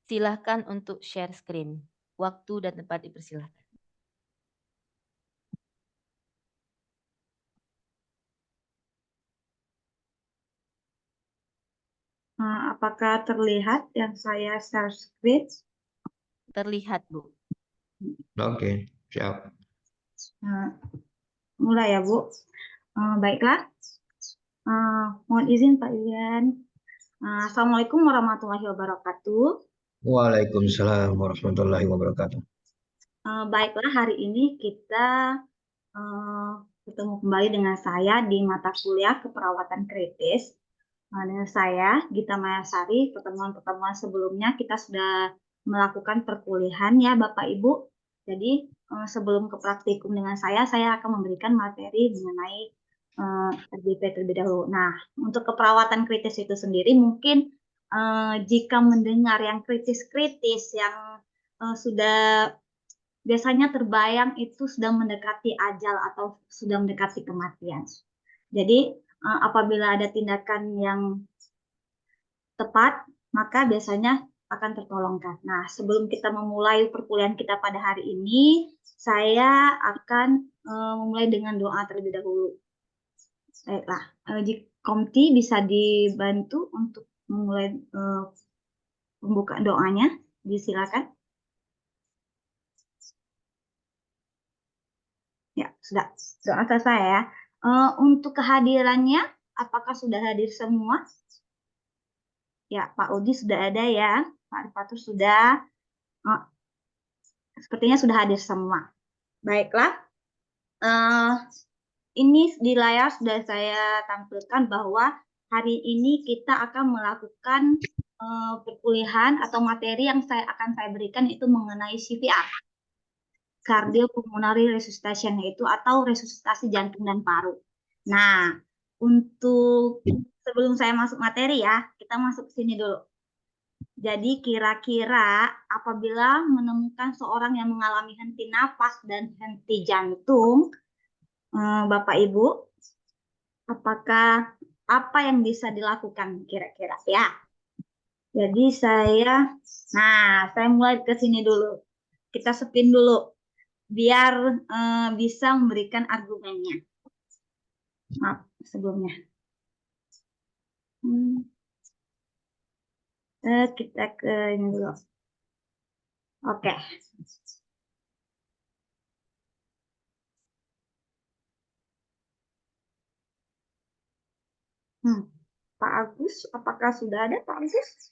Silahkan untuk share screen. Waktu dan tempat dipersilahkan. Apakah terlihat yang saya share screen? Terlihat, Bu. Oke, siap. Mulai ya, Bu. Baiklah. Mohon izin Pak Ilian. Assalamualaikum warahmatullahi wabarakatuh. Waalaikumsalam warahmatullahi wabarakatuh. Baiklah, hari ini kita bertemu kembali dengan saya di mata kuliah keperawatan kritis. Dengan saya, Gita Mayasari. Pertemuan-pertemuan sebelumnya kita sudah melakukan perkuliahan ya Bapak Ibu. Jadi sebelum ke praktikum dengan saya akan memberikan materi mengenai RJP terlebih dahulu. Nah, untuk keperawatan kritis itu sendiri mungkin jika mendengar yang kritis-kritis yang sudah biasanya terbayang itu sudah mendekati ajal atau sudah mendekati kematian. Jadi apabila ada tindakan yang tepat, maka biasanya akan tertolongkan. Nah, sebelum kita memulai perkuliahan kita pada hari ini, saya akan memulai dengan doa terlebih dahulu. Baiklah, jika Komti bisa dibantu untuk memulai pembukaan doanya, disilakan. Ya, sudah. Doa selesai ya. Untuk kehadirannya, apakah sudah hadir semua? Ya, Pak Udi sudah ada ya. Pak Arifatur sudah. Sepertinya sudah hadir semua. Baiklah. Ini di layar sudah saya tampilkan bahwa hari ini kita akan melakukan perkuliahan atau materi yang akan saya berikan itu mengenai CPR. Cardiopulmonary resuscitation, yaitu atau resusitasi jantung dan paru. Nah, untuk sebelum saya masuk materi ya, kita masuk ke sini dulu. Jadi kira-kira apabila menemukan seorang yang mengalami henti nafas dan henti jantung, Bapak Ibu, apakah apa yang bisa dilakukan kira-kira ya? Jadi saya mulai ke sini dulu. Kita spin dulu biar bisa memberikan argumennya. Maaf sebelumnya. Kita ke ini dulu. Oke. Pak Agus, apakah sudah ada Pak Agus?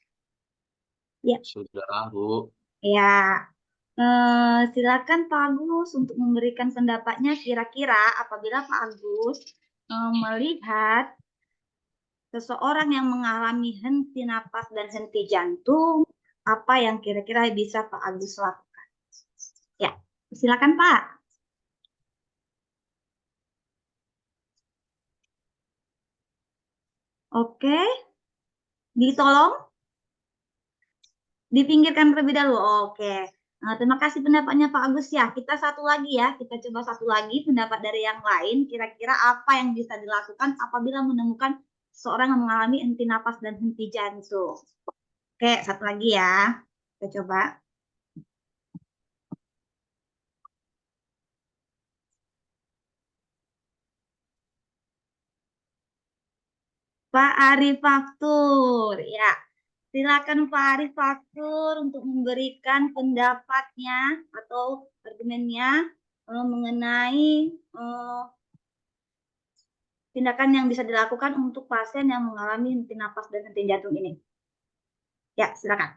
Ya. Sudah, Bu. Ya. Silakan Pak Agus untuk memberikan pendapatnya. Kira-kira apabila Pak Agus melihat seseorang yang mengalami henti napas dan henti jantung, apa yang kira-kira bisa Pak Agus lakukan? Ya, silakan Pak. Oke, ditolong dipinggirkan terlebih dahulu. Oke. Nah, terima kasih pendapatnya Pak Agus ya. Kita satu lagi ya, kita coba satu lagi pendapat dari yang lain. Kira-kira apa yang bisa dilakukan apabila menemukan seorang yang mengalami henti napas dan henti jantung? Oke, satu lagi ya. Kita coba. Pak Arifaktur, ya. Silakan Pak Arifaktur untuk memberikan pendapatnya atau argumennya mengenai tindakan yang bisa dilakukan untuk pasien yang mengalami henti napas dan henti jantung ini. Ya, silakan.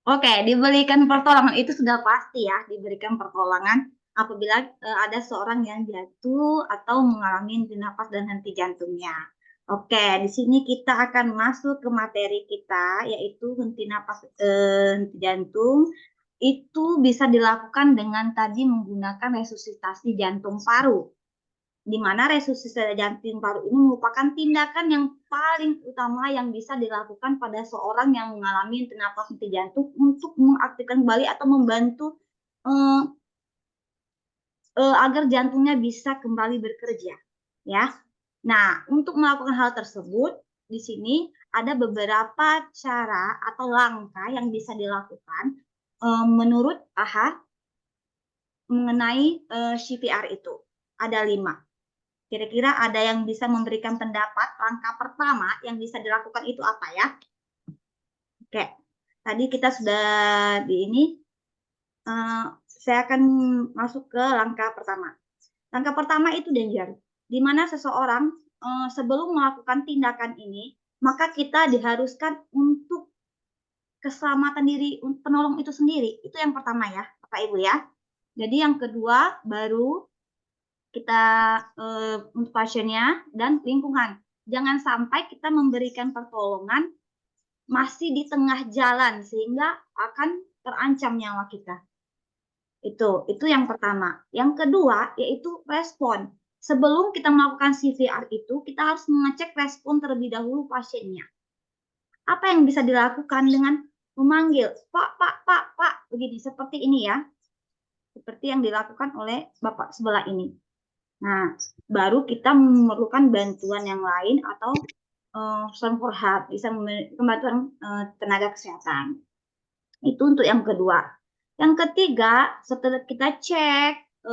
Oke, diberikan pertolongan itu sudah pasti ya, diberikan pertolongan apabila ada seorang yang jatuh atau mengalami henti napas dan henti jantungnya. Oke, di sini kita akan masuk ke materi kita, yaitu henti napas, henti jantung. Itu bisa dilakukan dengan tadi menggunakan resusitasi jantung paru, di mana resusitasi jantung paru ini merupakan tindakan yang paling utama yang bisa dilakukan pada seorang yang mengalami henti napas henti jantung untuk mengaktifkan kembali atau membantu agar jantungnya bisa kembali bekerja, ya. Nah, untuk melakukan hal tersebut, di sini ada beberapa cara atau langkah yang bisa dilakukan menurut AHA mengenai CPR itu. Ada 5. Kira-kira ada yang bisa memberikan pendapat langkah pertama yang bisa dilakukan itu apa ya? Oke, tadi kita sudah di ini. Saya akan masuk ke langkah pertama. Langkah pertama itu danger, di mana seseorang sebelum melakukan tindakan ini, maka kita diharuskan untuk keselamatan diri penolong itu sendiri. Itu yang pertama ya, Bapak Ibu ya. Jadi yang kedua baru kita untuk pasiennya dan lingkungan. Jangan sampai kita memberikan pertolongan masih di tengah jalan sehingga akan terancam nyawa kita. Itu yang pertama. Yang kedua yaitu respon. Sebelum kita melakukan CPR itu, kita harus mengecek respon terlebih dahulu pasiennya. Apa yang bisa dilakukan dengan memanggil, Pak, begini, seperti ini ya. Seperti yang dilakukan oleh Bapak sebelah ini. Nah, baru kita memerlukan bantuan yang lain atau support, bisa membantu tenaga kesehatan. Itu untuk yang kedua. Yang ketiga, setelah kita cek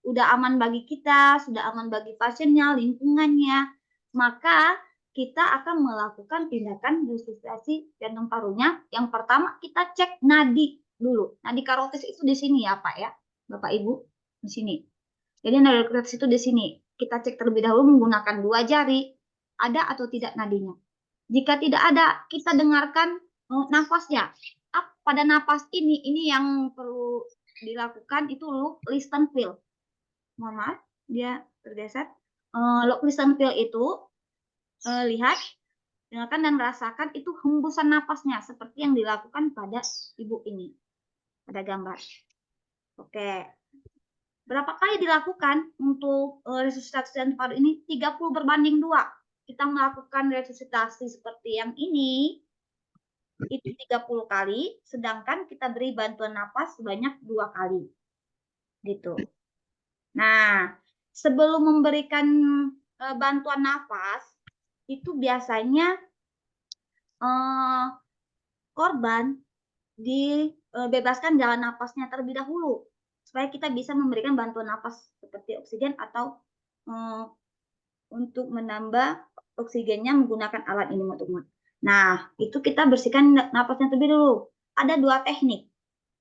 udah aman bagi kita, sudah aman bagi pasiennya, lingkungannya, maka kita akan melakukan tindakan resusitasi jantung parunya. Yang pertama kita cek nadi dulu. Nadi karotis itu di sini ya Pak ya, Bapak Ibu, di sini. Jadi nadi karotis itu di sini. Kita cek terlebih dahulu menggunakan 2 jari, ada atau tidak nadinya. Jika tidak ada, kita dengarkan nafasnya. Pada napas ini yang perlu dilakukan itu look, listen, feel. Mohon maaf, dia tergeser. Look, listen, feel itu lihat, dengarkan dan rasakan itu hembusan napasnya seperti yang dilakukan pada ibu ini pada gambar. Oke. Berapa kali dilakukan untuk resusitasi jantung paru ini? 30/2. Kita melakukan resusitasi seperti yang ini itu 30 kali, sedangkan kita beri bantuan napas sebanyak 2 kali. Gitu. Nah, sebelum memberikan bantuan napas, itu biasanya korban dibebaskan jalan napasnya terlebih dahulu, supaya kita bisa memberikan bantuan napas seperti oksigen atau untuk menambah oksigennya menggunakan alat ini, teman-teman. Nah, itu kita bersihkan napasnya terlebih dulu. Ada 2 teknik.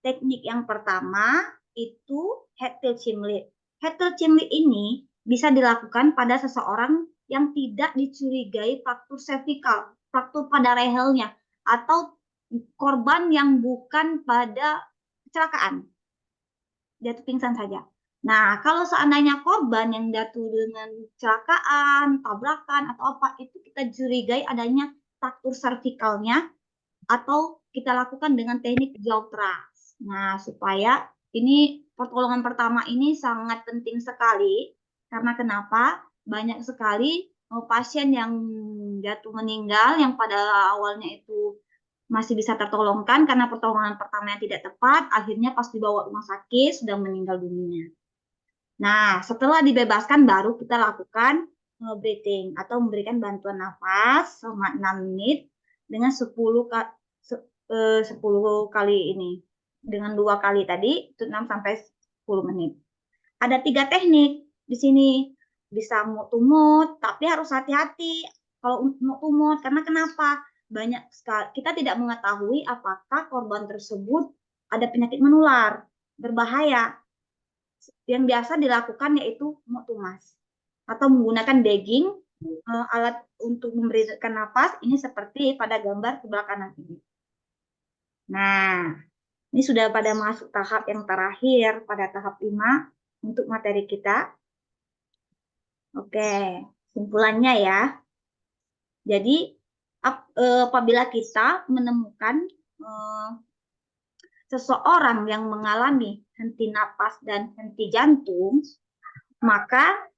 Teknik yang pertama itu head till chin lead. Head till chin lead ini bisa dilakukan pada seseorang yang tidak dicurigai fraktur cervical, fraktur pada rehelnya, atau korban yang bukan pada kecelakaan. Jatuh pingsan saja. Nah, kalau seandainya korban yang jatuh dengan kecelakaan, tabrakan, atau apa, itu kita curigai adanya fraktur cervicalnya, atau kita lakukan dengan teknik jaw thrust. Nah, supaya ini pertolongan pertama ini sangat penting sekali, karena kenapa? Banyak sekali pasien yang jatuh meninggal, yang pada awalnya itu masih bisa tertolongkan karena pertolongan pertama yang tidak tepat, akhirnya pas dibawa rumah sakit sudah meninggal dunia. Nah, setelah dibebaskan baru kita lakukan breathing atau memberikan bantuan nafas selama 6 menit dengan 10 kali ini. Dengan 2 kali tadi itu 6 sampai 10 menit. Ada 3 teknik di sini. Bisa mouth to mouth, tapi harus hati-hati kalau mouth to mouth, karena kenapa? Banyak sekali kita tidak mengetahui apakah korban tersebut ada penyakit menular berbahaya. Yang biasa dilakukan yaitu mouth to mouth atau menggunakan bagging, alat untuk memberikan napas ini seperti pada gambar sebelah kanan ini. Nah, ini sudah pada masuk tahap yang terakhir, pada tahap 5 untuk materi kita. Oke, simpulannya ya. Jadi apabila kita menemukan seseorang yang mengalami henti napas dan henti jantung, maka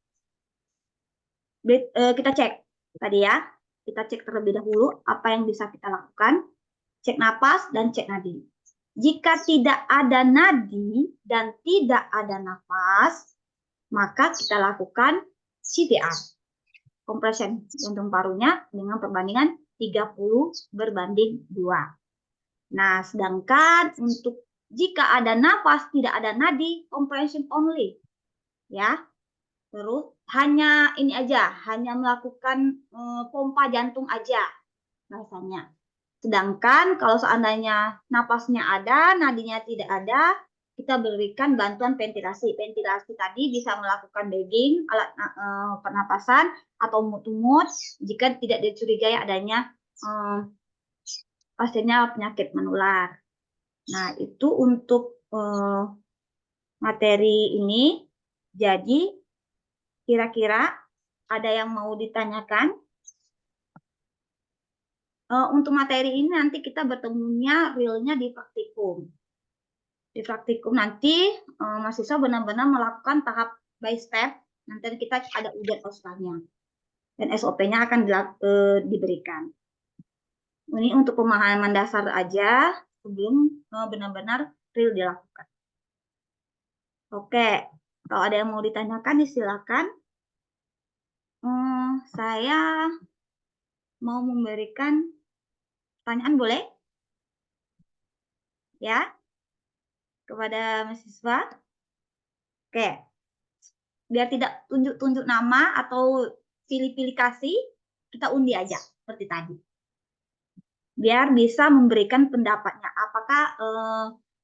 kita cek tadi ya, kita cek terlebih dahulu apa yang bisa kita lakukan, cek napas dan cek nadi. Jika tidak ada nadi dan tidak ada napas, maka kita lakukan CPR. compression jantung parunya dengan perbandingan 30/2. Nah, sedangkan untuk jika ada napas tidak ada nadi, compression only. Ya. Terus hanya ini aja, hanya melakukan pompa jantung aja rasanya. Sedangkan kalau seandainya napasnya ada, nadinya tidak ada, kita berikan bantuan ventilasi. Ventilasi tadi bisa melakukan bagging, alat pernapasan, atau mut-mut jika tidak dicurigai adanya pasiennya penyakit menular. Nah, itu untuk materi ini. Jadi, kira-kira ada yang mau ditanyakan? Untuk materi ini nanti kita bertemunya realnya di praktikum. Di praktikum nanti mahasiswa benar-benar melakukan tahap by step. Nanti kita ada ujian OSPA-nya. Dan SOP-nya akan diberikan. Ini untuk pemahaman dasar aja sebelum benar-benar real dilakukan. Oke, kalau ada yang mau ditanyakan silakan. Saya mau memberikan pertanyaan, boleh? Ya, kepada mahasiswa. Oke, biar tidak tunjuk-tunjuk nama atau pilih-pilih kasih, kita undi aja seperti tadi. Biar bisa memberikan pendapatnya. Apakah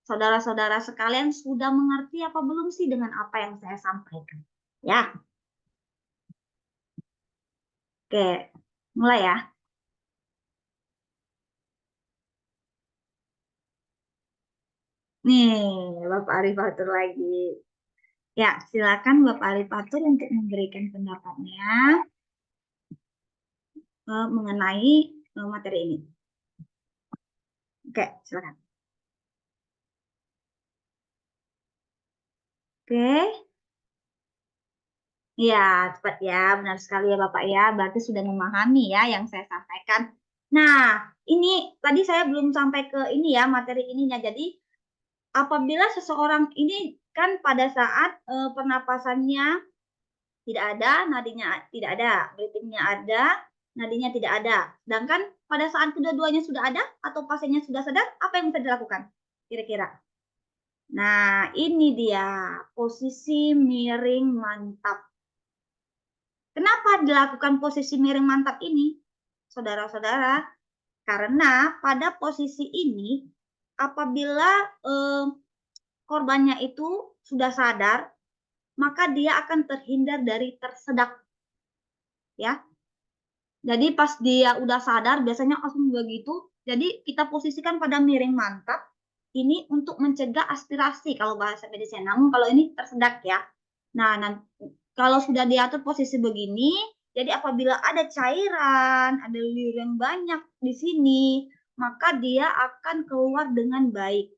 saudara-saudara sekalian sudah mengerti apa belum sih dengan apa yang saya sampaikan? Ya. Oke, mulai ya. Nih, Bapak Arifatur lagi. Ya, silakan Bapak Arifatur untuk memberikan pendapatnya mengenai materi ini. Oke, silakan. Oke. Ya, cepat ya, benar sekali ya Bapak ya. Berarti sudah memahami ya yang saya sampaikan. Nah, ini tadi saya belum sampai ke ini ya, materi ininya. Jadi, apabila seseorang ini kan pada saat pernapasannya tidak ada, nadinya tidak ada, breathing-nya ada, nadinya tidak ada. Sedangkan pada saat kedua-duanya sudah ada atau pasiennya sudah sadar, apa yang bisa dilakukan? Kira-kira. Nah, ini dia posisi miring mantap. Kenapa dilakukan posisi miring mantap ini, saudara-saudara? Karena pada posisi ini, apabila korbannya itu sudah sadar, maka dia akan terhindar dari tersedak. Ya. Jadi pas dia udah sadar, biasanya langsung begitu. Jadi kita posisikan pada miring mantap. Ini untuk mencegah aspirasi kalau bahasa medisnya. Namun kalau ini tersedak ya. Nah, kalau sudah diatur posisi begini, jadi apabila ada cairan, ada liur yang banyak di sini, maka dia akan keluar dengan baik.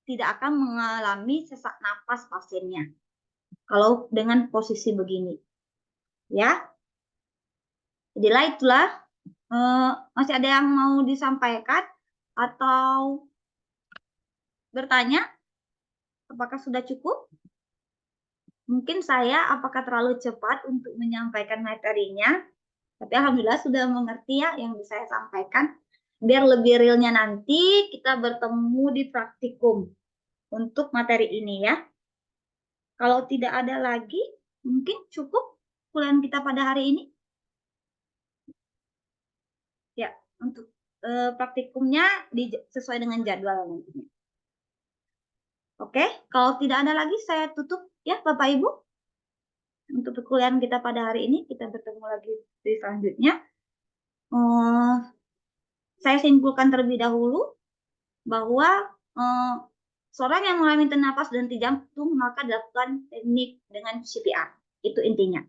Tidak akan mengalami sesak napas pasiennya. Kalau dengan posisi begini. Ya. Jadilah itulah. Masih ada yang mau disampaikan atau bertanya? Apakah sudah cukup? Mungkin saya apakah terlalu cepat untuk menyampaikan materinya? Tapi alhamdulillah sudah mengerti ya yang bisa saya sampaikan. Biar lebih realnya nanti kita bertemu di praktikum untuk materi ini ya. Kalau tidak ada lagi, mungkin cukup kuliah kita pada hari ini. Ya, untuk praktikumnya sesuai dengan jadwal nantinya. Oke, kalau tidak ada lagi saya tutup ya Bapak Ibu. Untuk perkuliahan kita pada hari ini, kita bertemu lagi di selanjutnya. Saya simpulkan terlebih dahulu bahwa seorang yang mengalami henti nafas dan henti jantung maka dilakukan teknik dengan CPR. Itu intinya.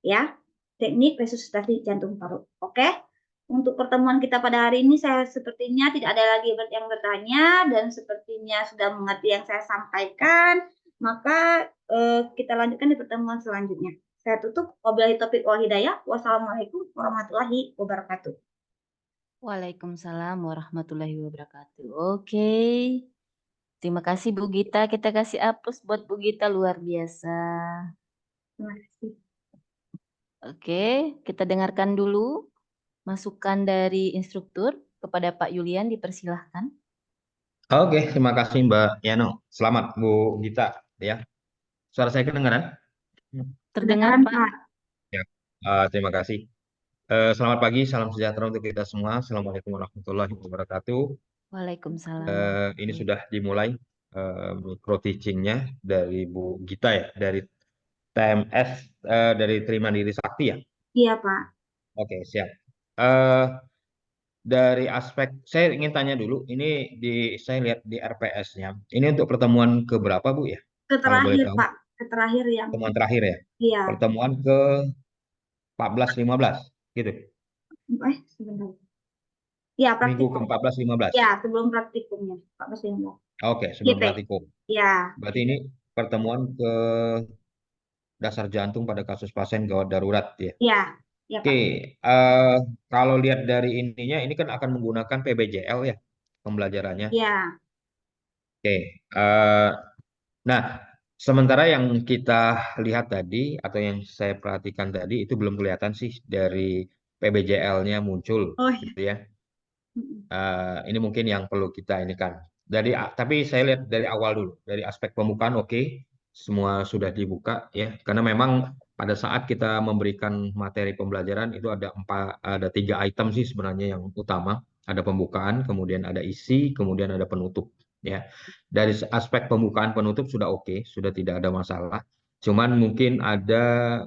Ya, teknik resusitasi jantung paru. Oke. Untuk pertemuan kita pada hari ini saya sepertinya tidak ada lagi yang bertanya dan sepertinya sudah mengerti yang saya sampaikan, maka kita lanjutkan di pertemuan selanjutnya. Saya tutup. Wabillahi taufiq wal hidayah. Wassalamualaikum warahmatullahi wabarakatuh. Waalaikumsalam warahmatullahi wabarakatuh. Oke. Terima kasih Bu Gita. Kita kasih aplaus buat Bu Gita, luar biasa. Terima kasih. Oke, kita dengarkan dulu masukan dari instruktur. Kepada Pak Yulian dipersilahkan. Oke, terima kasih Mbak Yano. Selamat Bu Gita ya. Suara saya kedengaran? Terdengar, Kedengaran, Pak? Pak. Ya. Terima kasih. Selamat pagi, salam sejahtera untuk kita semua. Assalamualaikum warahmatullahi wabarakatuh. Waalaikumsalam. Ini sudah dimulai micro teachingnya dari Bu Gita ya, dari TMS, dari Trimandiri Sakti ya. Iya, Pak. Oke, siap. Eh, dari aspek, saya ingin tanya dulu, ini saya lihat di RPS-nya, ini untuk pertemuan ke berapa Bu ya? Kalau boleh Terakhir, tahu, Pak. Terakhir yang, pertemuan terakhir ya? iya. Pertemuan ke 14-15 gitu. Sebentar. Ya, Minggu ke praktikum. 14-15. Ya, sebelum praktikumnya, Pak Mas. Oke, sebelum GP. praktikum. Ya, Berarti ini pertemuan ke dasar jantung pada kasus pasien gawat darurat ya. ya, ya, Oke, Pak. kalau lihat dari ininya, ini kan akan menggunakan PBJL ya, pembelajarannya. Ya, Oke, nah, sementara yang kita lihat tadi, atau yang saya perhatikan tadi, itu belum kelihatan sih dari PBJL-nya muncul, oh ya. gitu ya. Ini mungkin yang perlu kita ini kan. Tapi saya lihat dari awal dulu, dari aspek pembukaan oke, semua sudah dibuka ya. Karena memang pada saat kita memberikan materi pembelajaran itu ada 3 item sih sebenarnya yang utama. Ada pembukaan, kemudian ada isi, kemudian ada penutup ya. Dari aspek pembukaan penutup sudah oke, sudah tidak ada masalah. Cuman mungkin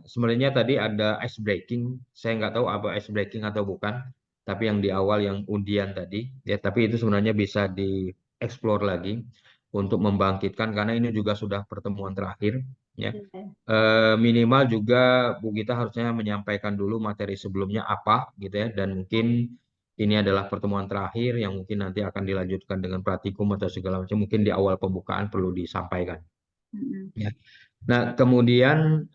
sebenarnya tadi ada ice breaking. Saya nggak tahu apa ice breaking atau bukan. Tapi yang di awal yang undian tadi, ya tapi itu sebenarnya bisa dieksplor lagi untuk membangkitkan karena ini juga sudah pertemuan terakhir, ya. Minimal juga Bu Gita harusnya menyampaikan dulu materi sebelumnya apa, gitu ya, dan mungkin ini adalah pertemuan terakhir yang mungkin nanti akan dilanjutkan dengan praktikum atau segala macam. Mungkin di awal pembukaan perlu disampaikan. Ya. Nah, kemudian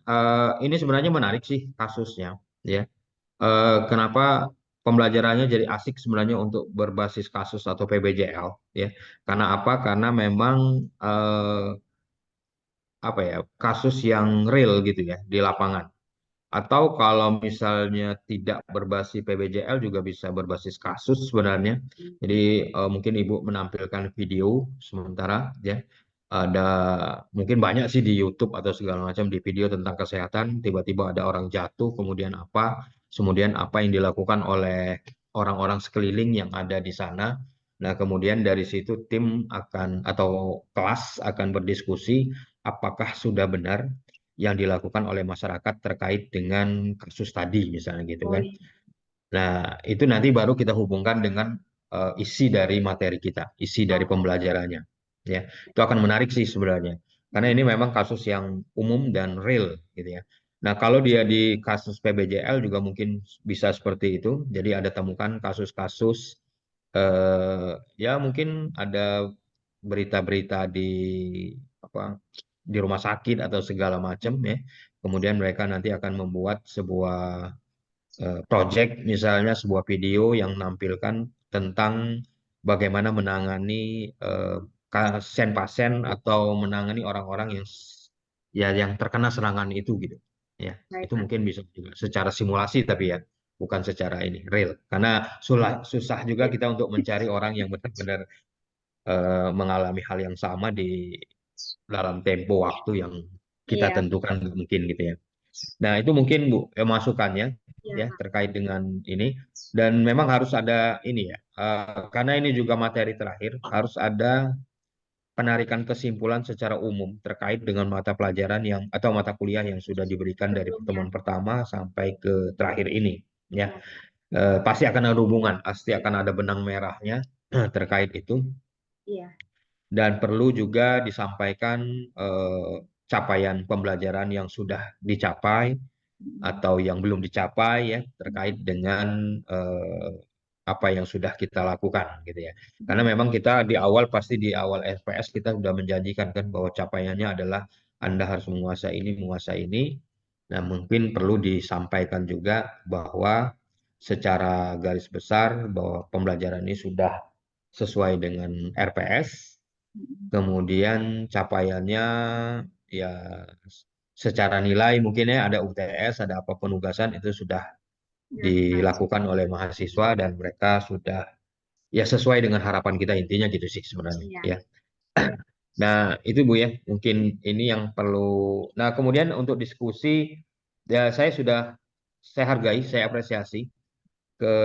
ini sebenarnya menarik sih kasusnya, ya. Kenapa pembelajarannya jadi asik sebenarnya untuk berbasis kasus atau PBJL ya? Karena apa? Karena memang apa ya, kasus yang real gitu ya di lapangan. Atau kalau misalnya tidak berbasis PBJL juga bisa berbasis kasus sebenarnya. Jadi mungkin Ibu menampilkan video sementara ya. Ada mungkin banyak sih di YouTube atau segala macam di video tentang kesehatan. Tiba-tiba ada orang jatuh, kemudian apa yang dilakukan oleh orang-orang sekeliling yang ada di sana. Nah, kemudian dari situ tim akan atau kelas akan berdiskusi apakah sudah benar yang dilakukan oleh masyarakat terkait dengan kasus tadi misalnya gitu Oh kan. iya. Nah, itu nanti baru kita hubungkan dengan isi dari materi kita, isi dari Oh, pembelajarannya. Ya, itu akan menarik sih sebenarnya. Karena ini memang kasus yang umum dan real gitu ya. Nah, kalau dia di kasus PBJL juga mungkin bisa seperti itu. Jadi ada temukan kasus-kasus ya mungkin ada berita-berita apa di rumah sakit atau segala macam ya. Kemudian mereka nanti akan membuat sebuah project misalnya sebuah video yang menampilkan tentang bagaimana menangani pasien-pasien atau menangani orang-orang yang terkena serangan itu gitu. Ya, baik, itu Pak. mungkin bisa juga secara simulasi tapi ya bukan secara ini real. Karena susah juga kita untuk mencari orang yang benar-benar mengalami hal yang sama di dalam tempo waktu yang kita Iya, tentukan mungkin gitu ya. Nah, itu mungkin Bu masukannya iya, ya Pak. terkait dengan ini dan memang harus ada ini ya. Karena ini juga materi terakhir, harus ada penarikan kesimpulan secara umum terkait dengan mata pelajaran yang atau mata kuliah yang sudah diberikan dari Sebelumnya. pertemuan pertama sampai ke terakhir ini ya. Iya, Pasti akan ada hubungan, pasti akan ada benang merahnya terkait itu iya. dan perlu juga disampaikan capaian pembelajaran yang sudah dicapai atau yang belum dicapai ya terkait dengan apa yang sudah kita lakukan gitu ya. Karena memang kita pasti di awal SPS kita sudah menjanjikan kan bahwa capaiannya adalah Anda harus menguasai ini, menguasai ini. Nah, mungkin perlu disampaikan juga bahwa secara garis besar bahwa pembelajaran ini sudah sesuai dengan RPS. Kemudian capaiannya ya secara nilai mungkin ya ada UTS, ada apa penugasan itu sudah dilakukan oleh mahasiswa dan mereka sudah ya sesuai dengan harapan kita intinya gitu sih sebenarnya Iya. ya. Nah, itu Bu ya, mungkin ini yang perlu. Nah, kemudian untuk diskusi ya saya hargai, saya apresiasi ke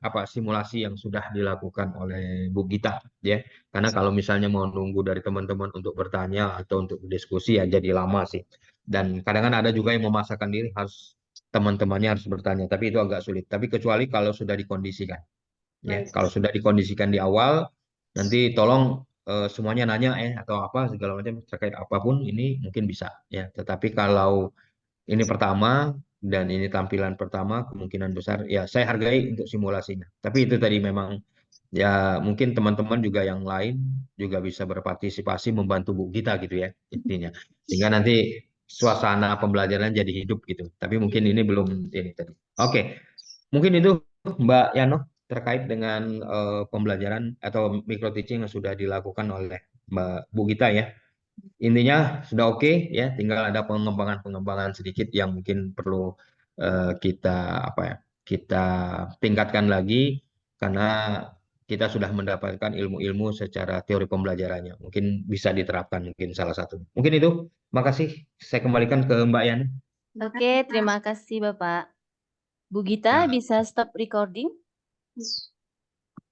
apa simulasi yang sudah dilakukan oleh Bu Gita ya. Karena kalau misalnya mau nunggu dari teman-teman untuk bertanya atau untuk berdiskusi ya jadi lama sih. Dan kadang-kadang ada juga yang memaksakan diri harus teman-temannya harus bertanya, tapi itu agak sulit. Tapi kecuali kalau sudah dikondisikan ya. Baik. Kalau sudah dikondisikan di awal, nanti tolong semuanya nanya atau apa segala macam terkait apapun ini mungkin bisa ya. Tetapi kalau ini pertama dan ini tampilan pertama, kemungkinan besar ya saya hargai untuk simulasinya. Tapi itu tadi memang ya mungkin teman-teman juga yang lain juga bisa berpartisipasi membantu Bu Gita gitu ya intinya. Sehingga nanti suasana pembelajaran jadi hidup gitu. Tapi mungkin ini belum ini tadi. Oke, mungkin itu Mbak Yano terkait dengan pembelajaran atau micro teaching yang sudah dilakukan oleh Mbak Bu Gita ya. Intinya sudah oke ya, tinggal ada pengembangan-pengembangan sedikit yang mungkin perlu kita apa ya, kita tingkatkan lagi karena kita sudah mendapatkan ilmu-ilmu secara teori pembelajarannya. Mungkin bisa diterapkan mungkin salah satu. Mungkin itu. Makasih. Saya kembalikan ke Mbak Yani. Oke, terima kasih Bapak. Bu Gita Nah. bisa stop recording?